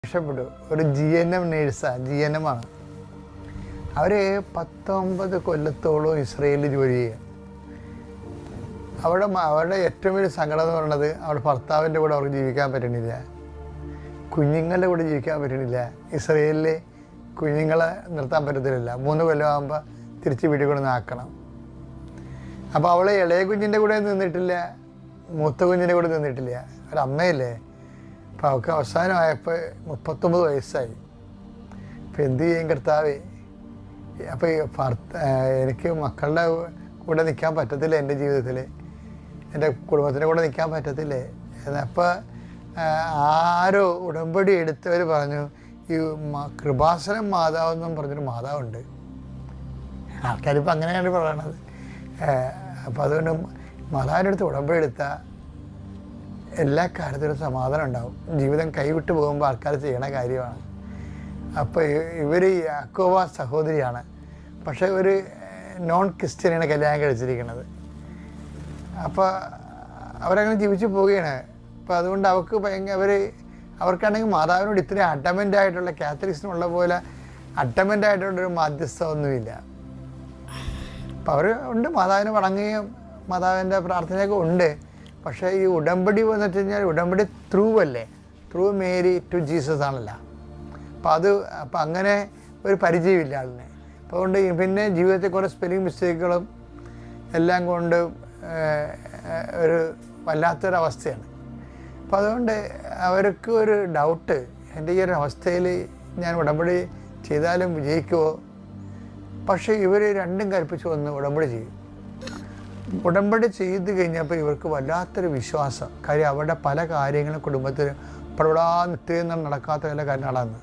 രക്ഷപ്പെട്ടു. ഒരു GNM നേഴ്സാണ്, GNM ആണ്. അവർ 19 കൊല്ലത്തോളം ഇസ്രയേലിൽ ജോലി ചെയ്യുക. അവരുടെ ഏറ്റവും വലിയ സങ്കടം എന്ന് പറയുന്നത് അവരുടെ ഭർത്താവിൻ്റെ കൂടെ അവർക്ക് ജീവിക്കാൻ പറ്റണില്ല, കുഞ്ഞുങ്ങളുടെ കൂടെ ജീവിക്കാൻ പറ്റണില്ല. ഇസ്രയേലിൽ കുഞ്ഞുങ്ങളെ നിർത്താൻ പറ്റത്തില്ല. 3 കൊല്ലമാകുമ്പോൾ തിരിച്ച് വീട്ടിൽ കൊണ്ട് ആക്കണം. അപ്പോൾ അവൾ ഇളയ കുഞ്ഞിൻ്റെ കൂടെ നിന്നിട്ടില്ല, മൂത്ത കുഞ്ഞിൻ്റെ കൂടെ നിന്നിട്ടില്ല. ഒരമ്മയല്ലേ. അപ്പോൾ അവൾക്ക് അവസാനമായപ്പോൾ 39 വയസ്സായി. അപ്പോൾ എന്ത് ചെയ്യും കർത്താവേ? അപ്പോൾ എനിക്ക് മക്കളുടെ കൂടെ നിൽക്കാൻ പറ്റത്തില്ല, എൻ്റെ ജീവിതത്തിൽ എൻ്റെ കുടുംബത്തിൻ്റെ കൂടെ നിൽക്കാൻ പറ്റത്തില്ലേ. അപ്പോൾ ആരോ ഉടമ്പടി എടുത്തവർ പറഞ്ഞു, ഈ കൃപാസനം മാതാവെന്നും പറഞ്ഞൊരു മാതാവുണ്ട്. ആൾക്കാരിപ്പോൾ അങ്ങനെയാണ് പറയണത്. അപ്പോൾ അതുകൊണ്ട് മാതാവിൻ്റെ അടുത്ത് ഉടമ്പടി എടുത്താൽ എല്ലാ കാര്യത്തിലും സമാധാനം ഉണ്ടാവും. ജീവിതം കൈവിട്ട് പോകുമ്പോൾ ആൾക്കാർ ചെയ്യണ കാര്യമാണ്. അപ്പോൾ ഇവർ യാക്കോബ സഹോദരിയാണ്, പക്ഷേ ഒരു നോൺ ക്രിസ്ത്യനാണ് കല്യാണം കഴിച്ചിരിക്കുന്നത്. അപ്പോൾ അവരങ്ങനെ ജീവിച്ചു പോവുകയാണ്. അപ്പോൾ അതുകൊണ്ട് അവർക്കാണെങ്കിൽ മാതാവിനോട് ഇത്രയും അഡമൻ്റായിട്ടുള്ള, കാത്തലിക്സിനുള്ള പോലെ അഡമൻ്റായിട്ടുള്ളൊരു മാധ്യസ്ഥമൊന്നുമില്ല. അപ്പോൾ അവർ ഉണ്ട്, മാതാവിനെ വണങ്ങുകയും മാതാവിൻ്റെ പ്രാർത്ഥനയൊക്കെ ഉണ്ട്. പക്ഷേ ഈ ഉടമ്പടി എന്ന് വെച്ച് കഴിഞ്ഞാൽ ഉടമ്പടി ത്രൂ അല്ലേ, ത്രൂ മേരി ടു ജീസസ് ആണല്ലോ. അപ്പം അങ്ങനെ ഒരു പരിചയമില്ല ആളിനെ. അപ്പോൾ അതുകൊണ്ട് പിന്നെ ജീവിതത്തിൽ കുറേ സ്പെല്ലിംഗ് മിസ്റ്റേക്കുകളും എല്ലാം കൊണ്ട് ഒരു വല്ലാത്തൊരവസ്ഥയാണ്. അപ്പോൾ അതുകൊണ്ട് അവർക്ക് ഒരു ഡൗട്ട്, എൻ്റെ ഈ ഒരു അവസ്ഥയിൽ ഞാൻ ഉടമ്പടി ചെയ്താലും വിജയിക്കുമോ? പക്ഷേ ഇവർ രണ്ടും കൽപ്പിച്ച് വന്ന് ഉടമ്പടി ചെയ്യും. ഉടമ്പടി ചെയ്ത് കഴിഞ്ഞപ്പോൾ ഇവർക്ക് വല്ലാത്തൊരു വിശ്വാസം. കാര്യം അവരുടെ പല കാര്യങ്ങളും കുടുംബത്തിൽ പ്രവിടാ നിത്യം നടക്കാത്ത ചില കാര്യങ്ങളാണ്.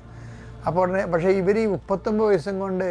അപ്പോൾ ഉടനെ പക്ഷേ ഇവർ ഈ 39 വയസ്സും കൊണ്ട്